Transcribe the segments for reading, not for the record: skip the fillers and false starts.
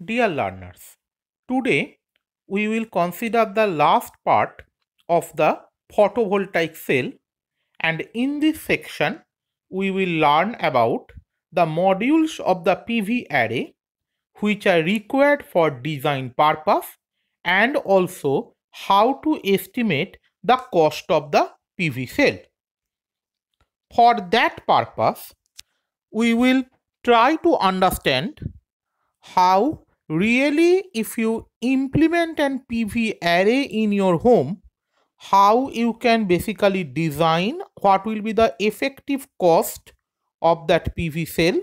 Dear learners, today we will consider the last part of the photovoltaic cell, and in this section we will learn about the modules of the PV array which are required for design purpose and also how to estimate the cost of the PV cell. For that purpose, we will try to understand how really if you implement an PV array in your home, how you can basically design what will be the effective cost of that PV cell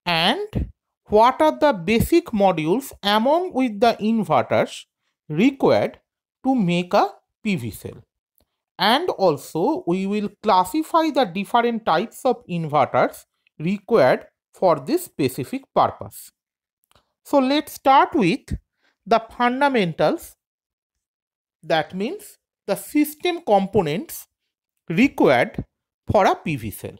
and what are the basic modules among with the inverters required to make a PV cell. And also we will classify the different types of inverters required for this specific purpose. So let's start with the fundamentals, that means the system components required for a PV cell.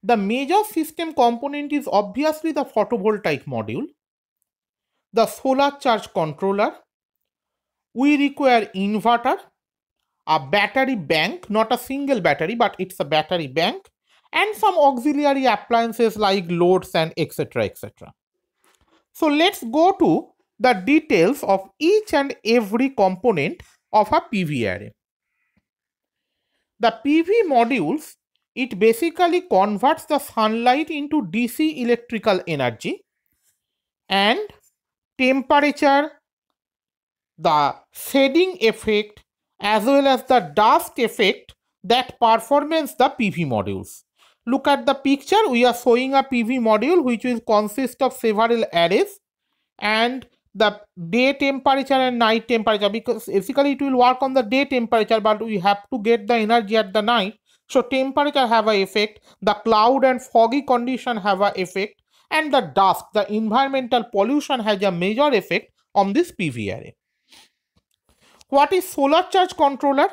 The major system component is obviously the photovoltaic module, the solar charge controller. We require inverter, a battery bank, not a single battery but it's a battery bank, and some auxiliary appliances like loads and etc. etc. So let's go to the details of each and every component of a PV array. The PV modules, it basically converts the sunlight into DC electrical energy, and temperature, the shading effect as well as the dust effect that performance the PV modules. Look at the picture, we are showing a PV module which will consist of several arrays and the day temperature and night temperature, because basically it will work on the day temperature but we have to get the energy at the night. So temperature have a effect, the cloud and foggy condition have a effect, and the dust, the environmental pollution has a major effect on this PV array. What is solar charge controller?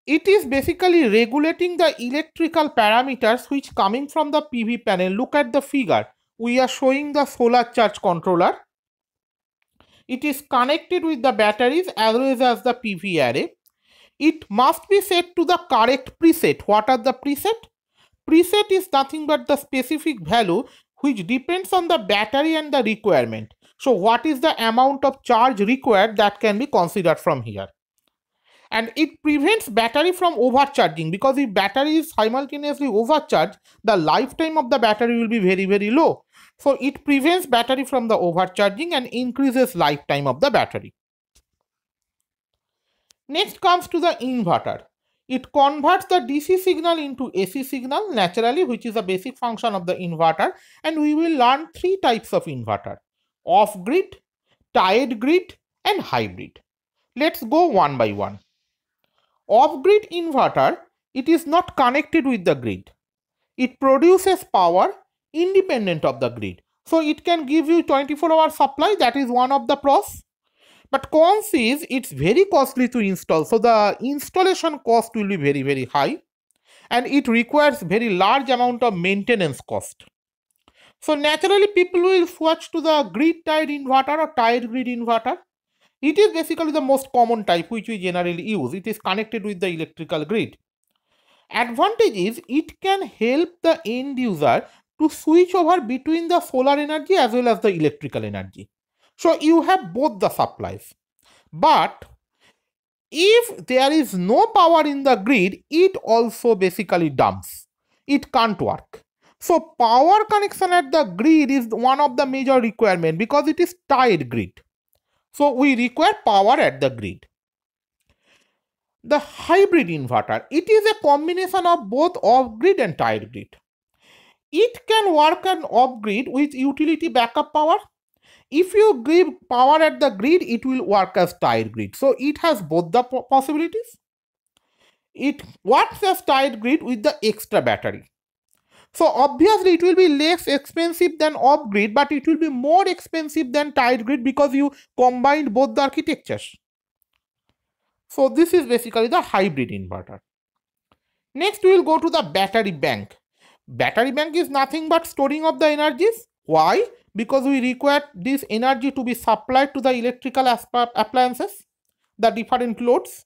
It is basically regulating the electrical parameters which coming from the PV panel. Look at the figure. We are showing the solar charge controller. It is connected with the batteries as well as the PV array. It must be set to the correct preset. What are the preset? Preset is nothing but the specific value which depends on the battery and the requirement. So what is the amount of charge required, that can be considered from here. And it prevents battery from overcharging, because if battery is simultaneously overcharged, the lifetime of the battery will be very low. So it prevents battery from the overcharging and increases lifetime of the battery. Next comes to the inverter. It converts the DC signal into AC signal naturally, which is a basic function of the inverter, and we will learn three types of inverter: off-grid, tied grid and hybrid. Let's go one by one. Off-grid inverter, it is not connected with the grid. It produces power independent of the grid. So it can give you 24-hour supply, that is one of the pros. But cons is it's very costly to install. So the installation cost will be very high, and it requires very large amount of maintenance cost. So naturally people will switch to the grid tied inverter or tied grid inverter. It is basically the most common type which we generally use. It is connected with the electrical grid. Advantage is it can help the end user to switch over between the solar energy as well as the electrical energy. So you have both the supplies. But if there is no power in the grid, it also basically dumps. It can't work. So power connection at the grid is one of the major requirements, because it is tied grid. So we require power at the grid. The hybrid inverter, it is a combination of both off-grid and tied grid. It can work on off-grid with utility backup power. If you give power at the grid, it will work as tied grid. So it has both the possibilities. It works as tied grid with the extra battery. So obviously it will be less expensive than off-grid, but it will be more expensive than tied grid because you combined both the architectures. So this is basically the hybrid inverter. Next we will go to the battery bank. Battery bank is nothing but storing of the energies. Why? because we require this energy to be supplied to the electrical appliances, the different loads.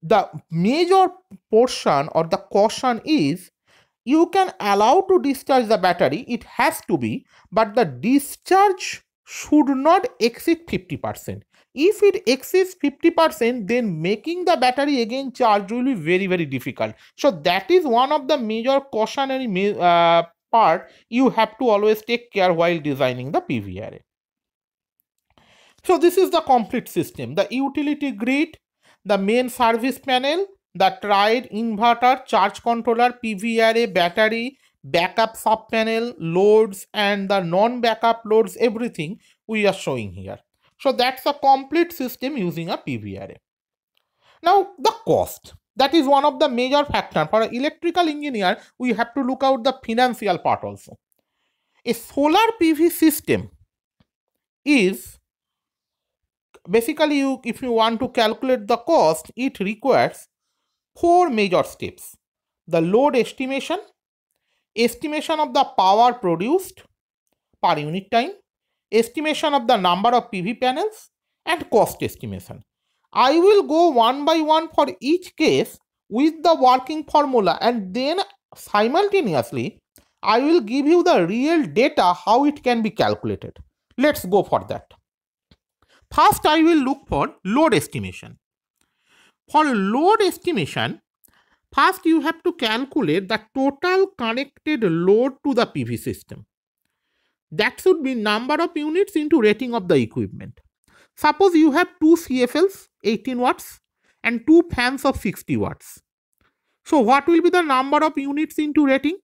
The major portion or the caution is you can allow to discharge the battery, it has to be, but the discharge should not exceed 50%. If it exceeds 50%, then making the battery again charge will be very, very difficult. So that is one of the major cautionary part you have to always take care while designing the PV array. So this is the complete system: the utility grid, the main service panel, the tried inverter, charge controller, PV array, battery, backup sub panel, loads, and the non-backup loads, everything we are showing here. So that's a complete system using a PV array. Now the cost, that is one of the major factors. For an electrical engineer, we have to look out the financial part also. A solar PV system is basically, if you want to calculate the cost, it requires 4 major steps: the load estimation, estimation of the power produced per unit time, estimation of the number of PV panels, and cost estimation. I will go one by one for each case with the working formula, and then simultaneously I will give you the real data how it can be calculated. Let's go for that. First, I will look for load estimation. For load estimation, first you have to calculate the total connected load to the PV system. That should be number of units into rating of the equipment. Suppose you have 2 CFLs, 18 watts, and 2 fans of 60 watts. So what will be the number of units into rating?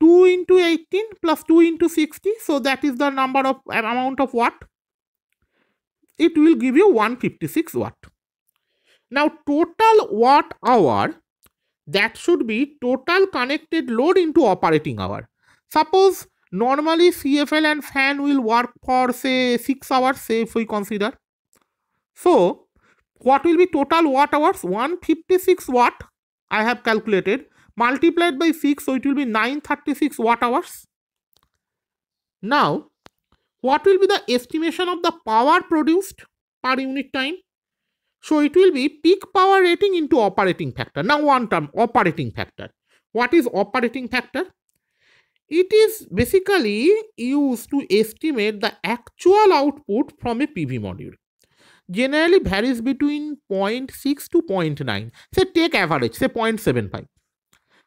2 into 18 plus 2 into 60. So that is the number of amount of watt. It will give you 156 watt. Now total watt hour, that should be total connected load into operating hour. Suppose normally CFL and fan will work for say 6 hours, say if we consider. So what will be total watt hours? 156 watt I have calculated, multiplied by 6, so it will be 936 watt hours. Now what will be the estimation of the power produced per unit time? So it will be peak power rating into operating factor. Now one term, operating factor. What is operating factor? It is basically used to estimate the actual output from a PV module. Generally varies between 0.6 to 0.9. Say take average, say 0.75.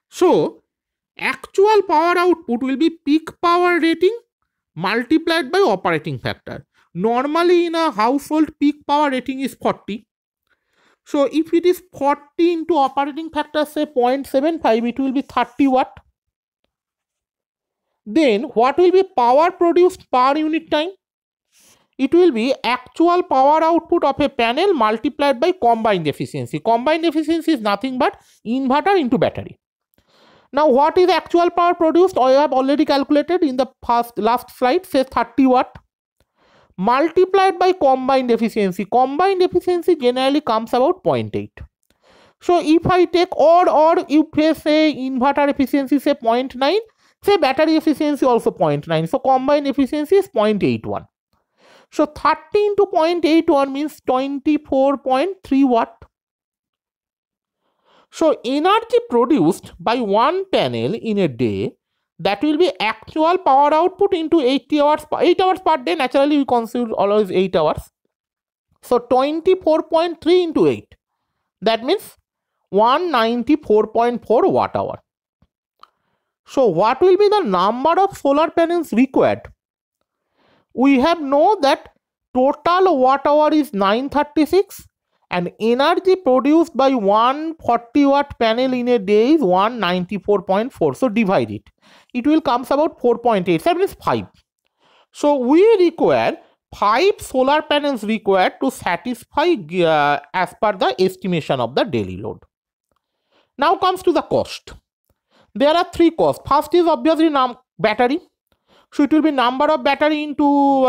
So actual power output will be peak power rating multiplied by operating factor. Normally in a household, peak power rating is 40. So if it is 40 into operating factor, say 0.75, it will be 30 watt. Then what will be power produced per unit time? It will be actual power output of a panel multiplied by combined efficiency. Combined efficiency is nothing but inverter into battery. Now what is actual power produced? I have already calculated in the last slide, say 30 watt. Multiplied by combined efficiency. Combined efficiency generally comes about 0.8. So if I take or if say inverter efficiency say 0.9, say battery efficiency also 0.9. So combined efficiency is 0.81. So 30 into 0.81 means 24.3 watt. So energy produced by one panel in a day, that will be actual power output into 8 hours per day. Naturally we consider always 8 hours. So 24.3 into 8. That means 194.4 watt hour. So what will be the number of solar panels required? We have know that total watt hour is 936 and energy produced by 140 watt panel in a day is 194.4. So divide it. It will comes about 4.8. That means 5. So we require 5 solar panels required to satisfy as per the estimation of the daily load. Now comes to the cost. There are 3 costs. First is obviously battery. So it will be number of battery into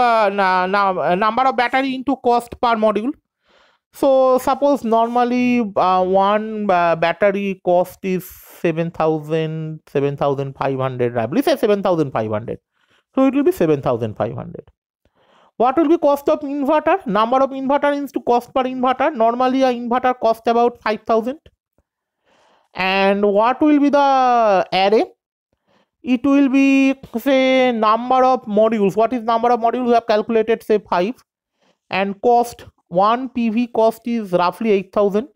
cost per module. So suppose normally one battery cost is 7,500. I believe say 7,500. So it will be 7,500. What will be cost of inverter? Number of inverter into cost per inverter. Normally a inverter cost about 5,000. And what will be the array? It will be, say, number of modules. What is number of modules? We have calculated, say, 5. And cost, 1 PV cost is roughly 8,000.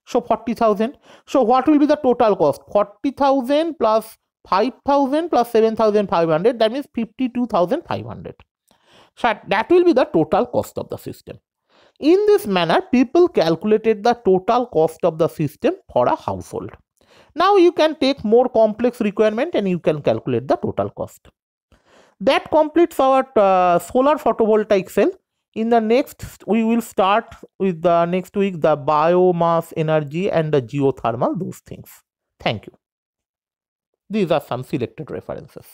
So 40,000. So what will be the total cost? 40,000 plus 5,000 plus 7,500. That means 52,500. So that will be the total cost of the system. In this manner, people calculated the total cost of the system for a household. Now you can take more complex requirement and you can calculate the total cost. That completes our solar photovoltaic cell. In the next, we will start with the next week the biomass energy and the geothermal, those things. Thank you. These are some selected references.